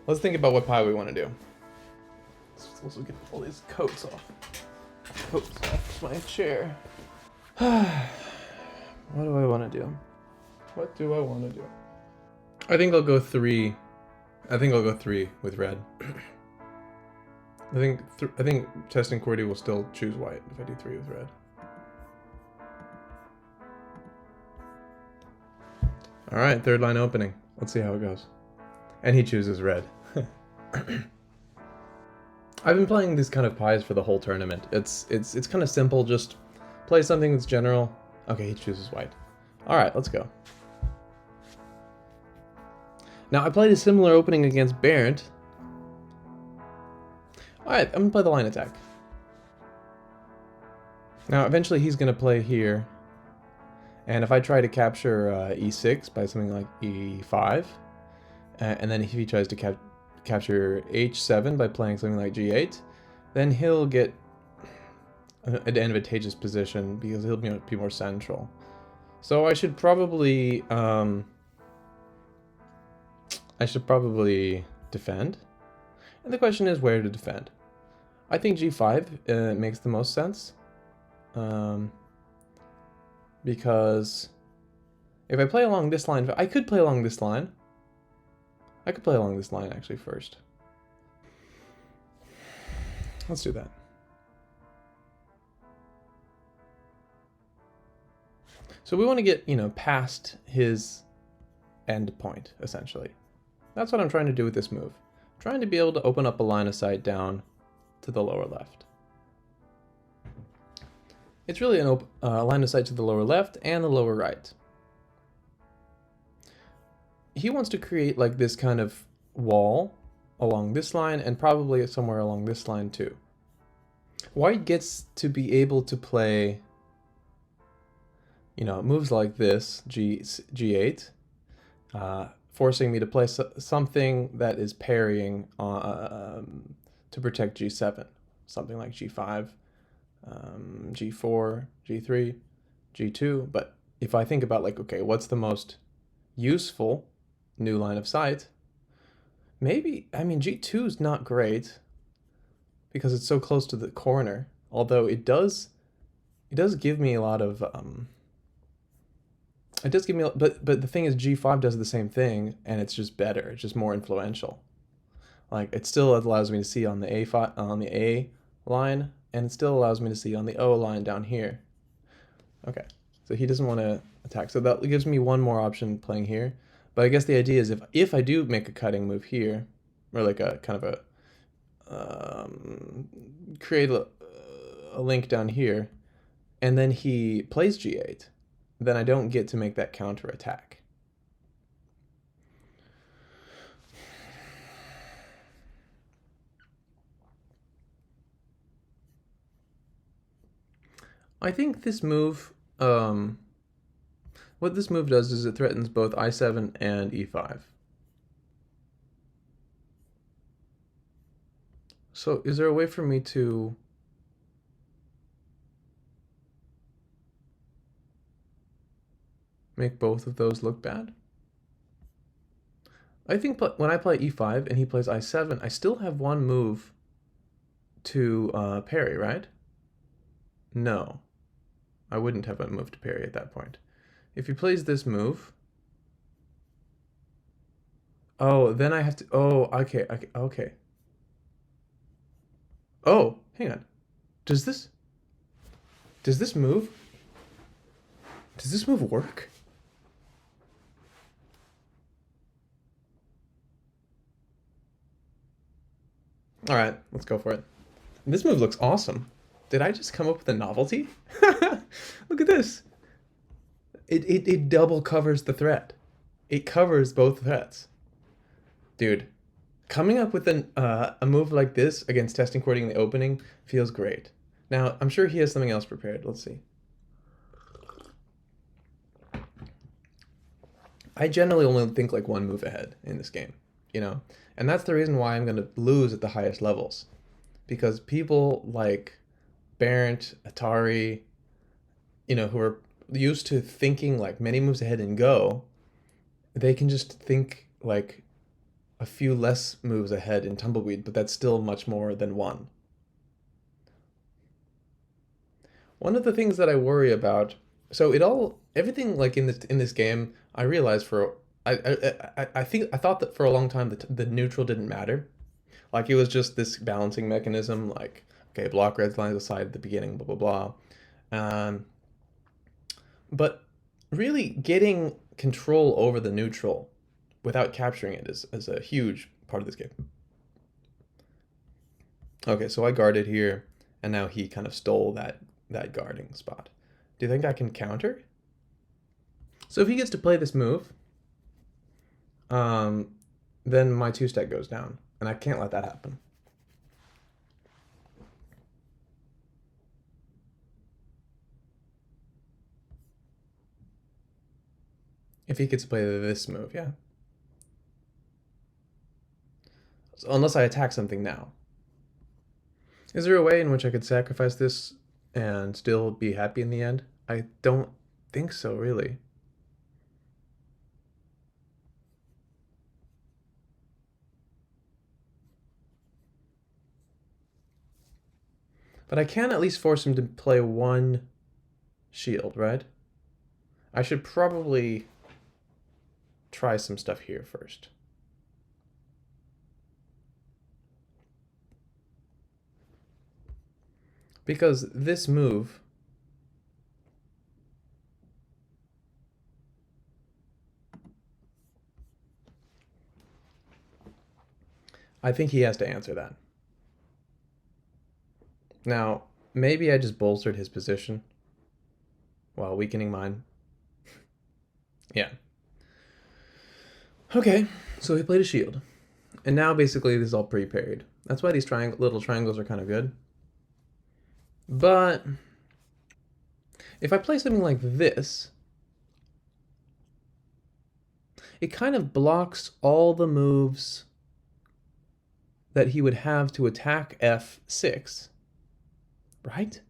Let's think about what pie we want to do. Let's also get all these coats off. Coats off my chair. What do I want to do? What do I want to do? I think I'll go 3. I think I'll go 3 with red. I think Test and Cordy will still choose white if I do 3 with red. All right, third line opening. Let's see how it goes. And he chooses red. I've been playing these kind of pies for the whole tournament. It's kind of simple. Just play something that's general. Okay, he chooses white. All right, let's go. Now I played a similar opening against Barrett. All right, I'm gonna play the line attack. Now eventually he's gonna play here, and if I try to capture e6 by something like e5, and then if he tries to capture h7 by playing something like g8, then he'll get an advantageous position because he'll be more central. So I should probably defend. And the question is where to defend. I think g5 makes the most sense. Because if I play along this line, I could play along this line. I could play along this line actually first. Let's do that. So we want to get, past his end point, essentially. That's what I'm trying to do with this move. Trying to be able to open up a line of sight down to the lower left. It's really a line of sight to the lower left and the lower right. He wants to create like this kind of wall along this line and probably somewhere along this line too. White gets to be able to play, moves like this, G8, forcing me to play something that is parrying to protect G7, something like G5, G4, G3, G2. But if I think about okay, what's the most useful new line of sight? Maybe, G2 is not great because it's so close to the corner, although it does give me a lot of, but the thing is G5 does the same thing and it's just better. It's just more influential. Like it still allows me to see on the A line, and it still allows me to see on the O line down here. Okay, so he doesn't want to attack. So that gives me one more option playing here. But I guess the idea is if I do make a cutting move here, or like a kind of a create a link down here, and then he plays G8, then I don't get to make that counter attack. I think this move, what this move does is it threatens both I7 and E5. So is there a way for me to make both of those look bad? I think when I play E5 and he plays I7, I still have one move to parry, right? No. I wouldn't have a move to parry at that point. If he plays this move... Oh, then I have to... Oh, okay. Oh, hang on. Does this move work? All right, let's go for it. This move looks awesome. Did I just come up with a novelty? Look at this. It double covers the threat. It covers both threats. Dude, coming up with a move like this against testing courting in the opening feels great. Now, I'm sure he has something else prepared. Let's see. I generally only think like one move ahead in this game, And that's the reason why I'm going to lose at the highest levels. Because people like Barrett, Atari, who are used to thinking like many moves ahead and go, they can just think like a few less moves ahead in Tumbleweed, but that's still much more than one. One of the things that I worry about, so everything like in this game, I realized I thought that for a long time the neutral didn't matter. Like it was just this balancing mechanism, like okay, block red lines aside at the beginning, blah blah blah. But really getting control over the neutral without capturing it is a huge part of this game. Okay, so I guarded here, and now he kind of stole that guarding spot. Do you think I can counter? So if he gets to play this move, um, then my 2-stack goes down, and I can't let that happen. If he gets to play this move, yeah. So unless I attack something now. Is there a way in which I could sacrifice this and still be happy in the end? I don't think so, really. But I can at least force him to play one shield, right? I should probably try some stuff here first. Because this move I think he has to answer that. Now, maybe I just bolstered his position while weakening mine. Yeah. Okay, so he played a shield. And now basically this is all pre-parried. That's why these little triangles are kind of good. But if I play something like this, it kind of blocks all the moves that he would have to attack f6, right?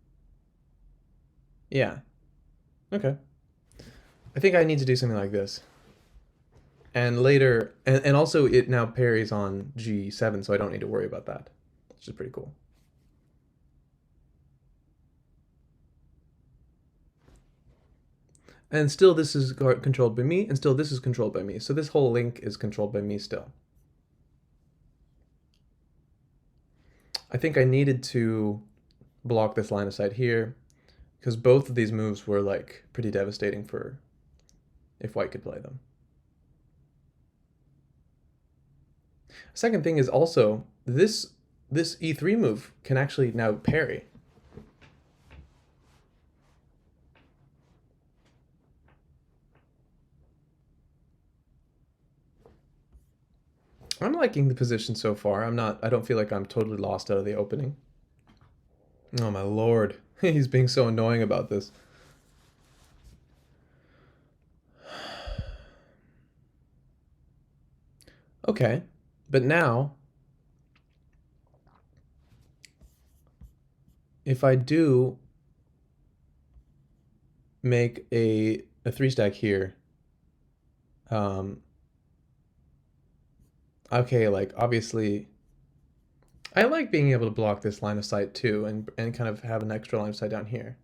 Yeah. Okay. I think I need to do something like this. And later, and also it now parries on g7, so I don't need to worry about that, which is pretty cool. And still this is controlled by me, and still this is controlled by me. So this whole link is controlled by me still. I think I needed to block this line of sight here, because both of these moves were like pretty devastating for if white could play them. Second thing is also this e3 move can actually now parry. I'm liking the position so far. I don't feel like I'm totally lost out of the opening. Oh my lord. He's being so annoying about this. Okay, but now if I do make a 3-stack here, okay, like obviously I like being able to block this line of sight too and kind of have an extra line of sight down here.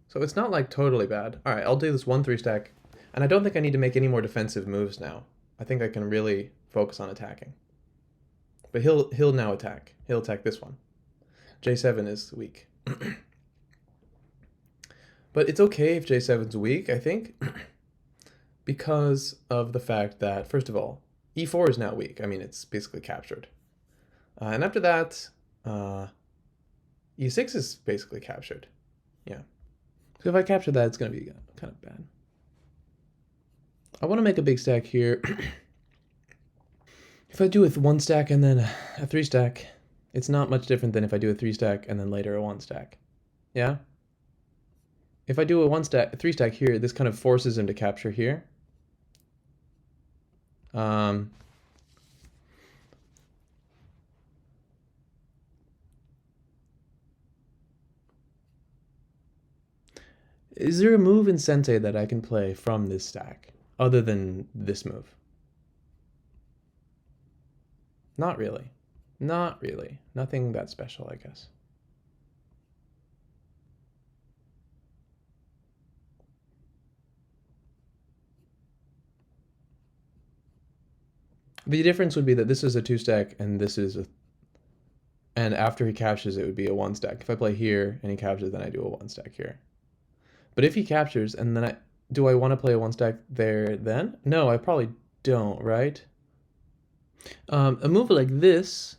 So it's not like totally bad. All right, I'll do this 1 3-stack, and I don't think I need to make any more defensive moves now. I think I can really focus on attacking. But he'll now attack. He'll attack this one. J7 is weak. But it's okay if J7's weak, I think, because of the fact that, first of all, E4 is now weak. I mean, it's basically captured. And after that, E6 is basically captured. Yeah. So if I capture that, it's going to be kind of bad. I want to make a big stack here. If I do a 1-stack and then a 3-stack, it's not much different than if I do a 3-stack and then later a 1-stack. Yeah? If I do a 3-stack here, this kind of forces him to capture here. Is there a move in Sensei that I can play from this stack other than this move? Not really. Not really. Nothing that special, I guess. The difference would be that this is a two stack and this is a, and after he captures it would be a one stack. If I play here and he captures, then I do a one stack here. But if he captures and then do I want to play a one stack there then? No, I probably don't, right? A move like this,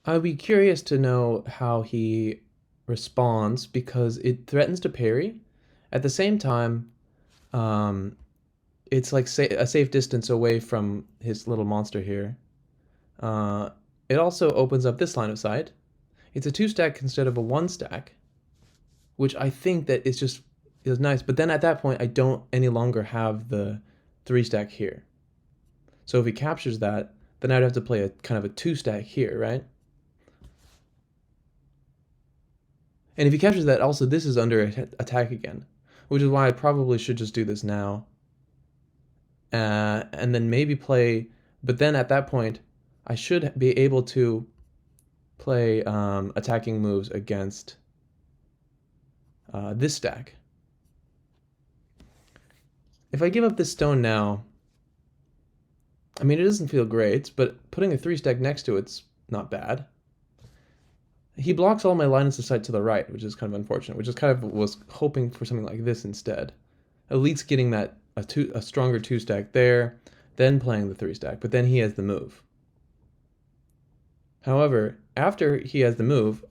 I'd be curious to know how he responds because it threatens to parry. At the same time, um, it's like a safe distance away from his little monster here. Uh, it also opens up this line of sight. It's a two stack instead of a one stack, which I think that it's just is nice. But then at that point, I don't any longer have the three stack here. So if he captures that, then I'd have to play a kind of a two stack here, right? And if he captures that, also this is under attack again, which is why I probably should just do this now. And then maybe play, but then at that point, I should be able to play attacking moves against this stack. If I give up this stone now, I mean, it doesn't feel great, but putting a three stack next to it's not bad. He blocks all my lines of sight to the right, which is kind of unfortunate, which is kind of was hoping for something like this instead. At least getting that a stronger two stack there, then playing the three stack, but then he has the move. However, after he has the move,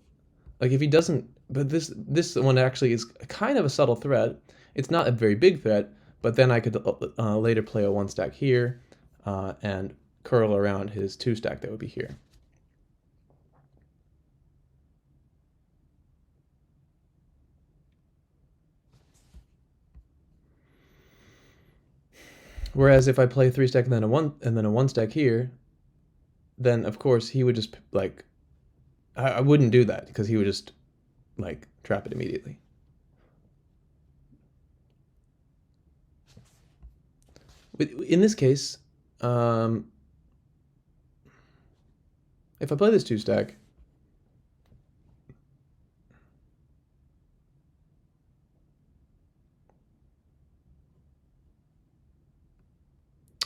like if he doesn't, but this one actually is kind of a subtle threat. It's not a very big threat, but then I could later play a one stack here and curl around his two stack that would be here. Whereas if I play three stack and then a one stack here, then of course he would just like I wouldn't do that because he would just like trap it immediately. In this case, if I play this two stack,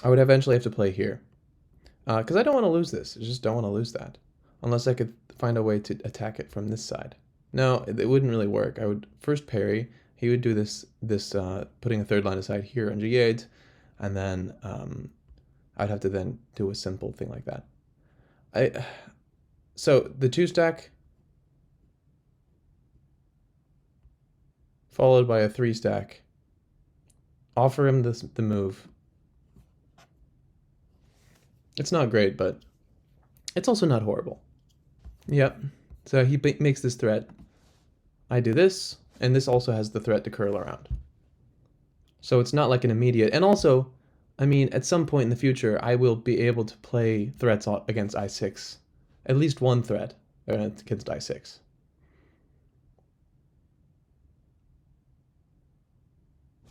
I would eventually have to play here. Because I don't want to lose this. I just don't want to lose that. Unless I could find a way to attack it from this side. No, it wouldn't really work. I would first parry. He would do this putting a third line aside here on G8, and then I'd have to then do a simple thing like that. So the two stack followed by a three stack. Offer him the move. It's not great, but it's also not horrible. Yep. So he makes this threat. I do this, and this also has the threat to curl around. So it's not like an immediate. And also, I mean, at some point in the future, I will be able to play threats against I6. At least one threat against I6.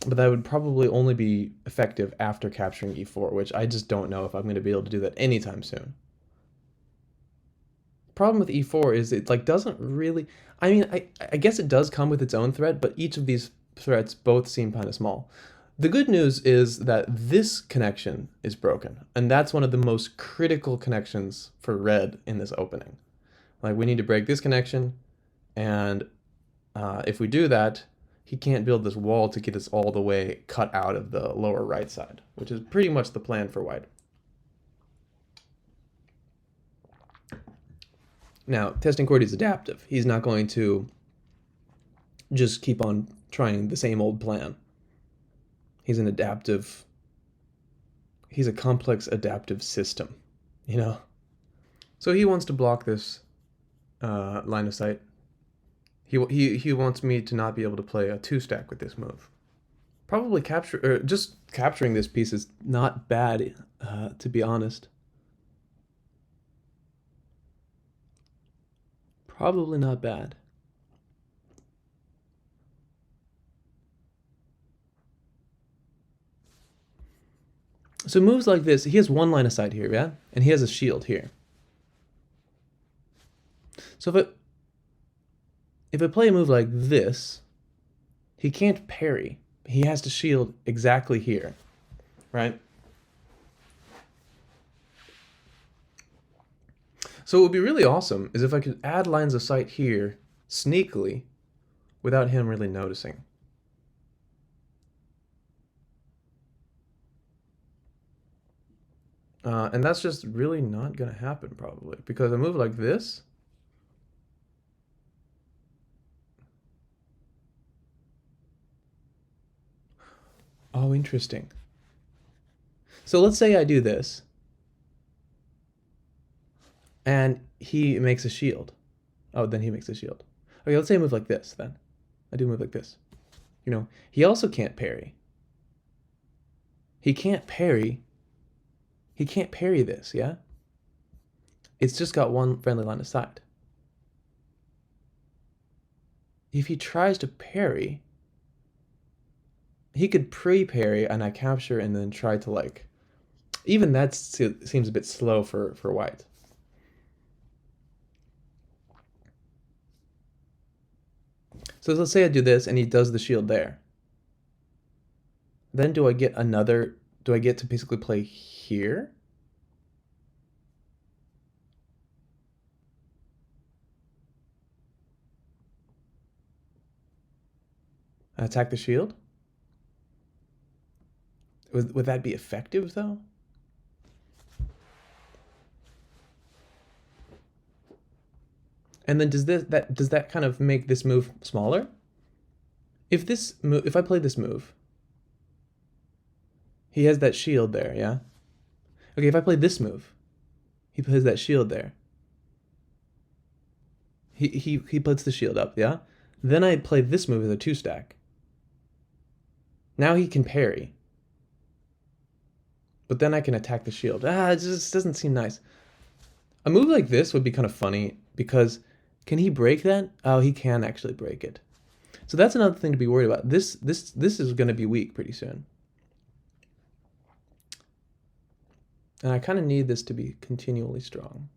But that would probably only be effective after capturing e4, which I just don't know if I'm going to be able to do that anytime soon. The problem with e4 is it like doesn't really. I mean, I guess it does come with its own threat, but each of these threats both seem kind of small. The good news is that this connection is broken, and that's one of the most critical connections for red in this opening. Like we need to break this connection, and if we do that, he can't build this wall to get us all the way cut out of the lower right side, which is pretty much the plan for white. Now, testing Cordy is adaptive. He's not going to just keep on trying the same old plan. He's an adaptive, he's a complex adaptive system, you know? So he wants to block this line of sight. He wants me to not be able to play a two stack with this move. Probably just capturing this piece is not bad, to be honest. Probably not bad. So moves like this, he has one line of sight here, yeah? And he has a shield here. So if I play a move like this, he can't parry. He has to shield exactly here, right? So what would be really awesome is if I could add lines of sight here sneakily without him really noticing. And that's just really not going to happen probably because a move like this, oh, interesting. So let's say I do this and he makes a shield. Oh, then he makes a shield. Okay, let's say I move like this then. I do move like this. You know, he also can't parry. He can't parry. He can't parry this, yeah? It's just got one friendly line of sight. If he tries to parry, he could pre-parry and I capture and then try to like, even that seems a bit slow for white. So let's say I do this and he does the shield there. Then do I get to basically play here? Attack the shield? Would that be effective though? And then does that kind of make this move smaller? If I play this move, he has that shield there, yeah? Okay, if I play this move, he plays that shield there. He puts the shield up, yeah? Then I play this move as a 2-stack. Now he can parry. But then I can attack the shield. It just doesn't seem nice. A move like this would be kind of funny because can he break that? Oh, he can actually break it. So that's another thing to be worried about. This is going to be weak pretty soon. And I kind of need this to be continually strong.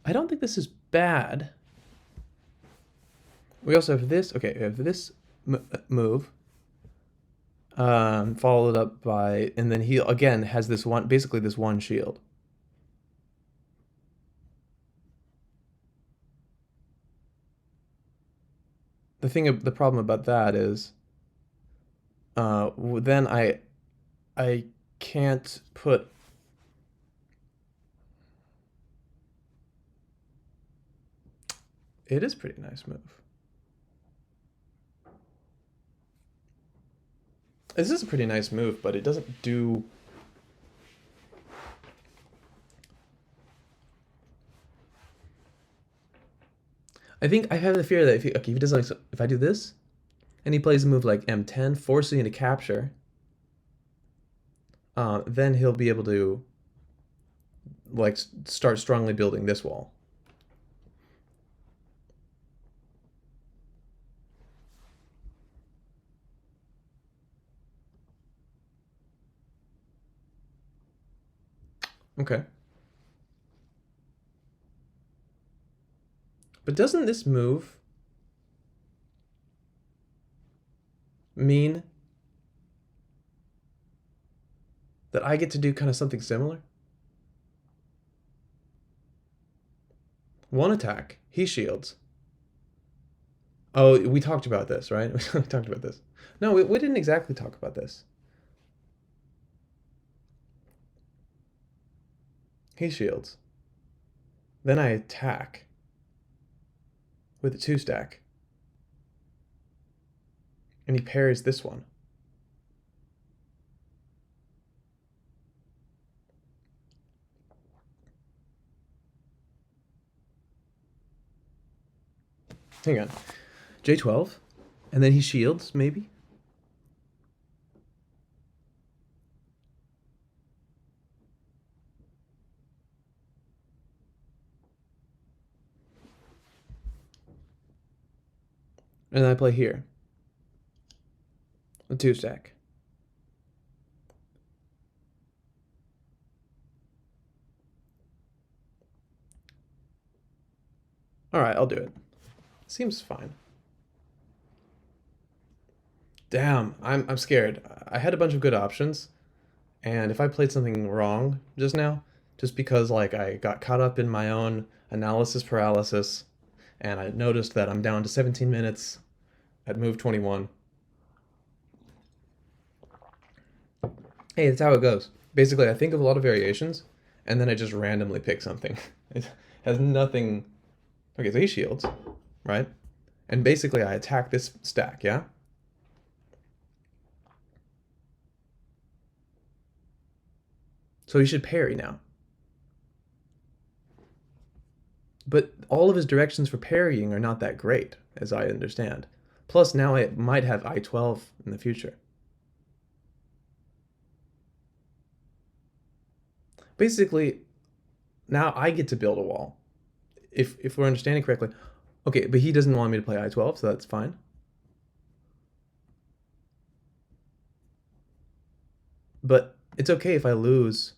I don't think this is bad. We also have this. Okay, we have this move. Followed up by, and then he again has this one, basically this one shield. The problem about that is, then I can't put. It is a pretty nice move. This is a pretty nice move, but it doesn't do. I think I have the fear that if he does like, if I do this, and he plays a move like M10, forcing you to capture, then he'll be able to like start strongly building this wall. Okay. But doesn't this move mean that I get to do kind of something similar? One attack, he shields. Oh, we talked about this, right? We talked about this. No, we didn't exactly talk about this. He shields. Then I attack with a 2-stack. And he parries this one. Hang on. J12. And then he shields, maybe? And then I play here. A 2-stack. Alright, I'll do it. Seems fine. Damn, I'm scared. I had a bunch of good options, and if I played something wrong just now, just because like I got caught up in my own analysis paralysis, and I noticed that I'm down to 17 minutes at move 21. Hey, that's how it goes. Basically, I think of a lot of variations, and then I just randomly pick something. It has nothing. Okay, so he shields, right? And basically, I attack this stack, yeah? So he should parry now. But all of his directions for parrying are not that great, as I understand. Plus, now I might have I-12 in the future. Basically, now I get to build a wall. If we're understanding correctly. Okay, but he doesn't want me to play I-12, so that's fine. But it's okay if I lose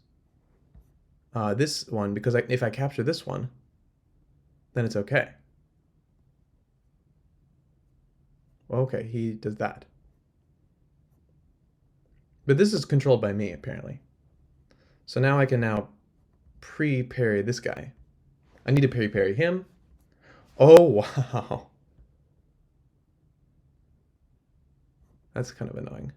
this one, because if I capture this one, then it's okay. Well, okay, he does that. But this is controlled by me, apparently. So now I can now pre-parry this guy. I need to parry him. Oh, wow. That's kind of annoying.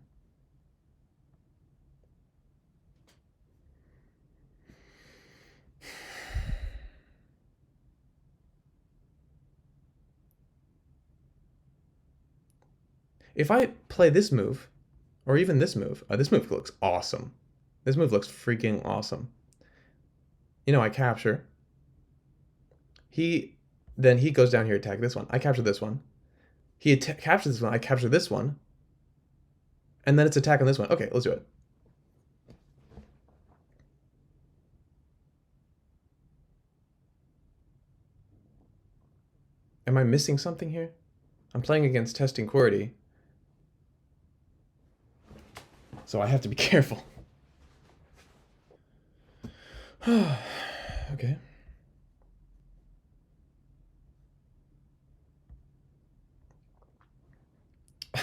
If I play this move, or even this move looks awesome. This move looks freaking awesome. You know, I capture. Then he goes down here to attack this one. I capture this one. He captures this one. I capture this one. And then it's attack on this one. Okay, let's do it. Am I missing something here? I'm playing against testing QWERTY, so I have to be careful. Okay.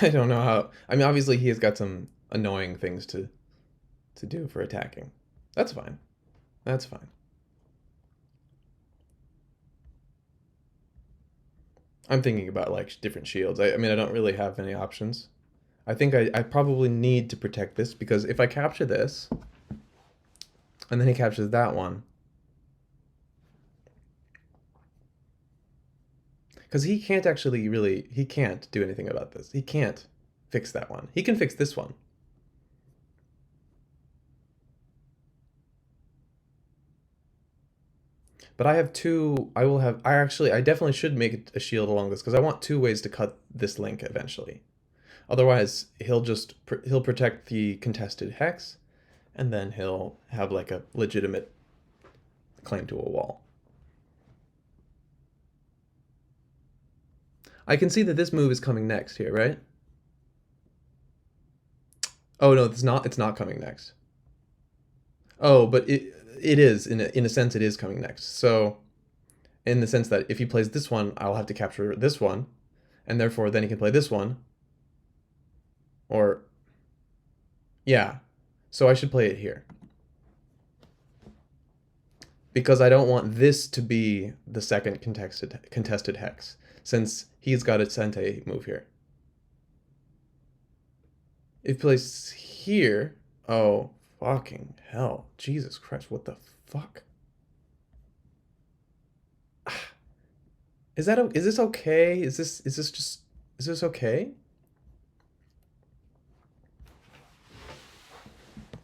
I don't know how. I mean, obviously he has got some annoying things to do for attacking. That's fine. That's fine. I'm thinking about like different shields. I mean, I don't really have any options. I think I probably need to protect this, because if I capture this, and then he captures that one, because he can't actually really, he can't do anything about this. He can't fix that one. He can fix this one. But I have two, I definitely should make a shield along this, because I want two ways to cut this link eventually. Otherwise, he'll protect the contested hex, and then he'll have like a legitimate claim to a wall. I can see that this move is coming next here, right? Oh no, it's not coming next. Oh, but it is, in a sense it is coming next. So in the sense that if he plays this one, I'll have to capture this one, and therefore then he can play this one. Or yeah. So I should play it here. Because I don't want this to be the second contested hex, since he's got a Sente move here. If he plays here, oh, fucking hell. Jesus Christ, what the fuck? Is this okay? Is this okay?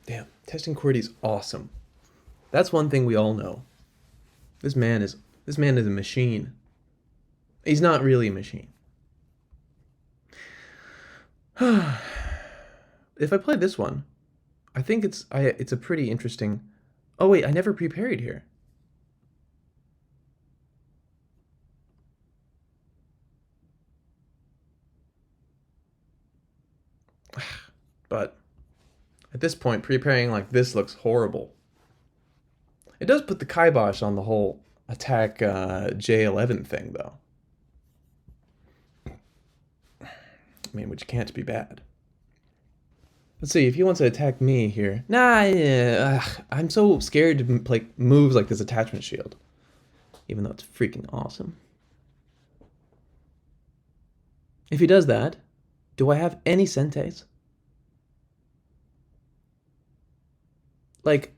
Damn, testing QWERTY's awesome. That's one thing we all know. This man is a machine. He's not really a machine. If I play this one, I think it's a pretty interesting. Oh wait, I never pre-parried here. but at this point, preparing like this looks horrible. It does put the kibosh on the whole attack J11 thing, though. I mean, which can't be bad. Let's see, if he wants to attack me here. Nah, I'm so scared to play moves like this attachment shield. Even though it's freaking awesome. If he does that, do I have any senteis? Like,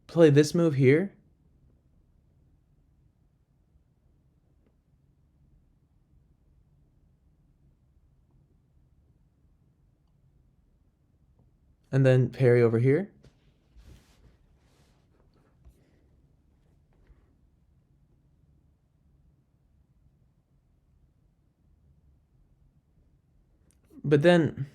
play this move here? And then parry over here? But then...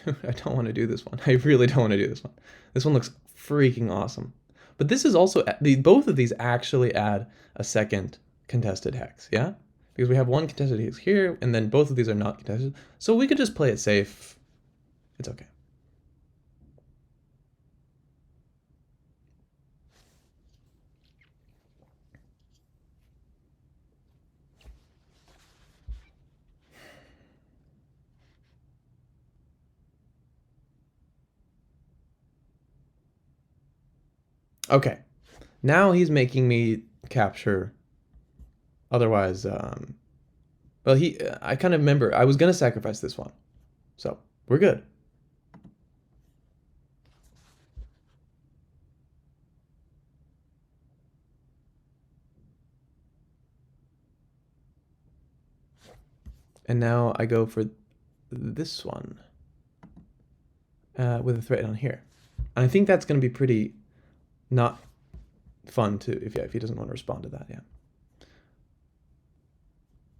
I don't want to do this one. I really don't want to do this one. This one looks freaking awesome. But this is also... both of these actually add a second contested hex, yeah? Because we have one contested hex here, and then both of these are not contested. So we could just play it safe. It's okay. Okay. Now he's making me capture. Otherwise, well, I kind of remember I was gonna sacrifice this one, so we're good. And now I go for this one with a threat on here, and I think that's gonna be pretty not fun too. If he doesn't want to respond to that, yeah.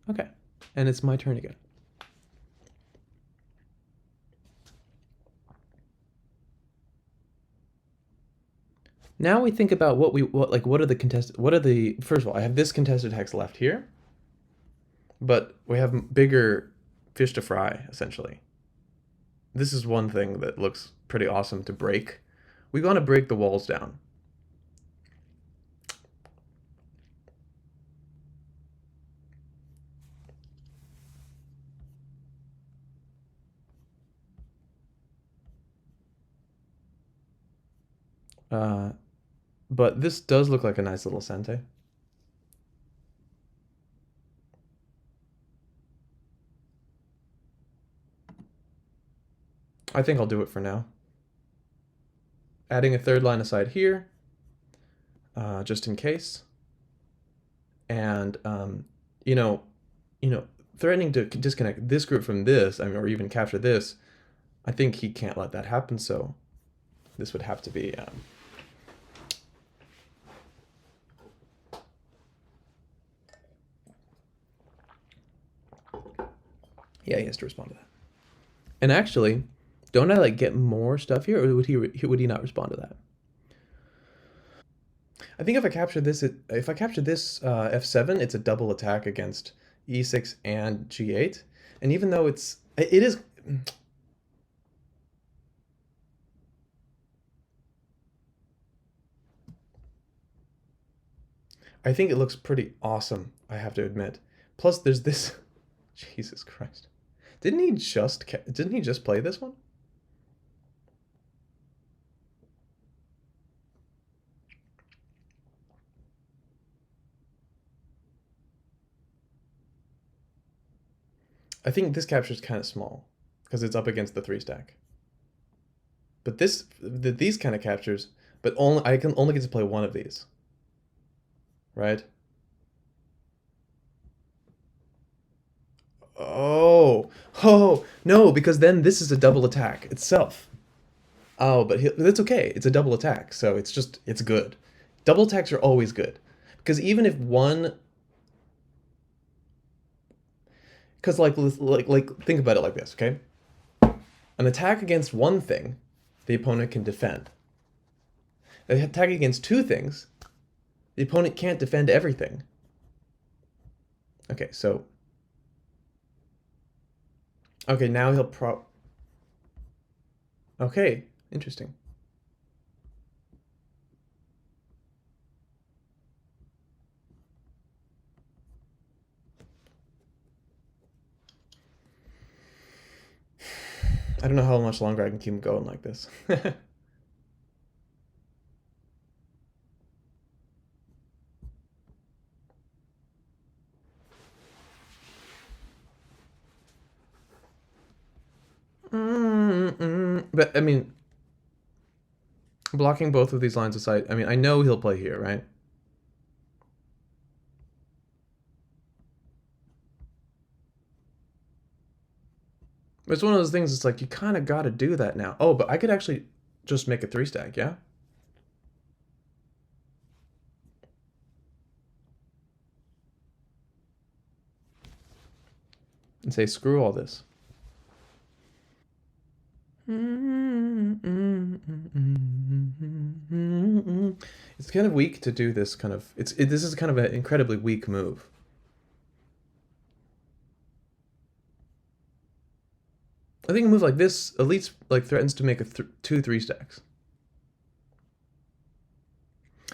Okay, and it's my turn again. Now we think about what are the contested, first of all, I have this contested hex left here, but we have bigger fish to fry, essentially. This is one thing that looks pretty awesome to break. We want to break the walls down. But this does look like a nice little sente. I think I'll do it for now. Adding a third line aside here, just in case. And you know, threatening to disconnect this group from this, I mean, or even capture this, I think he can't let that happen. So this would have to be. Yeah, he has to respond to that. And actually, don't I like get more stuff here, or would he not respond to that? I think if I capture this, F7, it's a double attack against E6 and G8. And even though it is. I think it looks pretty awesome, I have to admit. Plus, there's this. Jesus Christ. Didn't he just play this one? I think this capture is kind of small because it's up against the 3 stack. But these kind of captures, but I can only get to play one of these. Right? Oh, no, because then this is a double attack itself. Oh, but that's okay. It's a double attack, so it's good. Double attacks are always good. Because even if one... Because, like, think about it like this, okay? An attack against one thing, the opponent can defend. An attack against 2 things, the opponent can't defend everything. Okay, so... Okay, now he'll Okay, interesting. I don't know how much longer I can keep going like this. But I mean, blocking both of these lines of sight. I mean, I know he'll play here, right? But it's one of those things. It's like you kind of got to do that now. Oh, but I could actually just make a 3-stack, yeah. And say screw all this. It's kind of weak to do this kind of. This is kind of an incredibly weak move. I think a move like this at least like threatens to make a 2-3 stacks.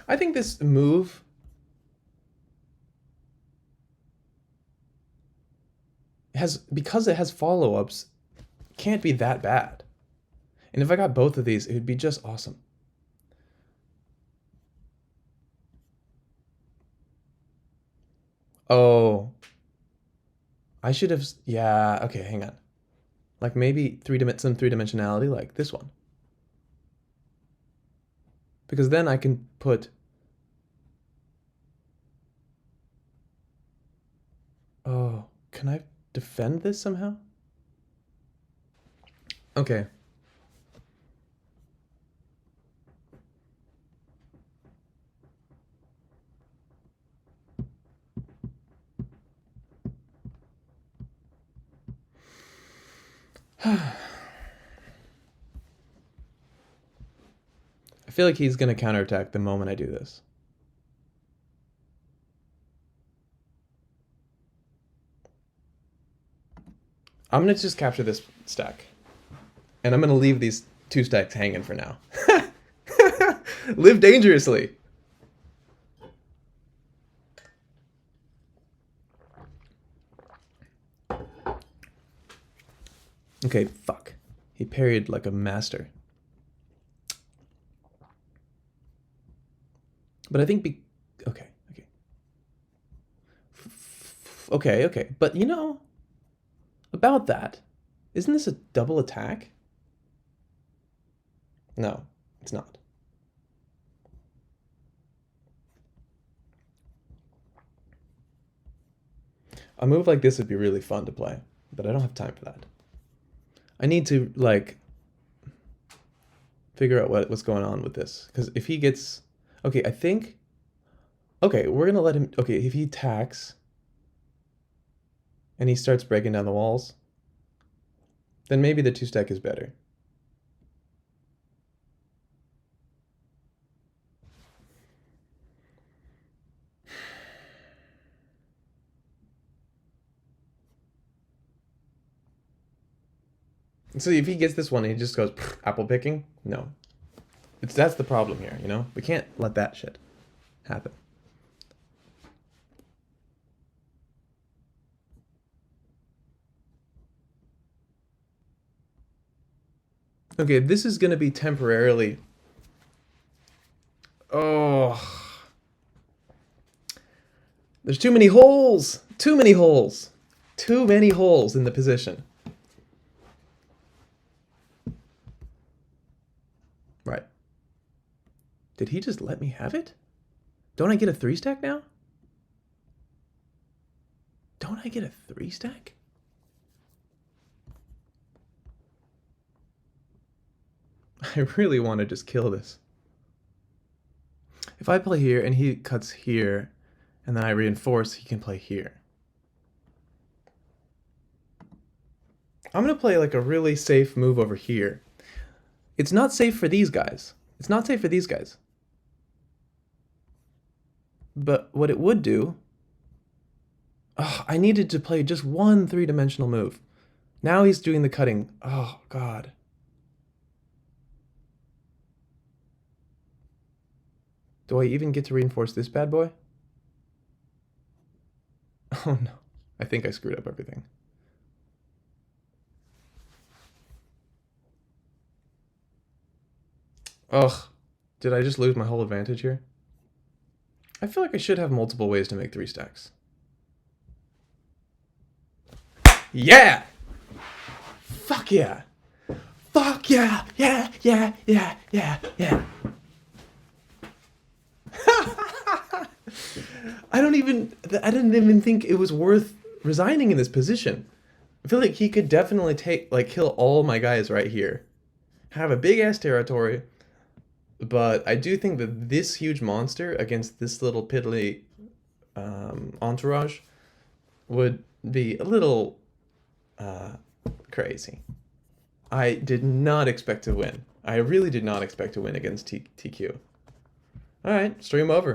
I think this move has, because it has follow-ups, can't be that bad. And if I got both of these, it would be just awesome. Oh, I should have. Yeah. Okay. Hang on. Like maybe some 3-dimensionality, like this one, because then I can put. Oh, can I defend this somehow? Okay. I feel like he's gonna counterattack the moment I do this. I'm gonna just capture this stack, and I'm gonna leave these 2 stacks hanging for now. Live dangerously. Okay, fuck. He parried like a master. But I think okay, okay. Okay, okay. But you know, about that, isn't this a double attack? No, it's not. A move like this would be really fun to play, but I don't have time for that. I need to like figure out what's going on with this, because if he gets, okay, I think, okay, we're gonna let him. Okay, if he attacks and he starts breaking down the walls, then maybe the 2-stack is better. So if he gets this one and he just goes apple picking, no. That's the problem here, you know? We can't let that shit happen. Okay, this is gonna be temporarily. Oh. There's too many holes! Too many holes! Too many holes in the position. Right. Did he just let me have it? Don't I get a 3-stack now? Don't I get a 3-stack? I really want to just kill this. If I play here and he cuts here, and then I reinforce, he can play here. I'm going to play like a really safe move over here. It's not safe for these guys. It's not safe for these guys. But what it would do... Oh, I needed to play just one 3-dimensional move. Now he's doing the cutting. Oh, God. Do I even get to reinforce this bad boy? Oh, no. I think I screwed up everything. Ugh. Did I just lose my whole advantage here? I feel like I should have multiple ways to make 3 stacks. Yeah! Fuck yeah! Fuck yeah! Yeah, yeah, yeah, yeah, yeah. I didn't even think it was worth resigning in this position. I feel like he could definitely kill all my guys right here. Have a big ass territory. But I do think that this huge monster against this little piddly entourage would be a little crazy. I did not expect to win. I really did not expect to win against TQ. Alright, stream over.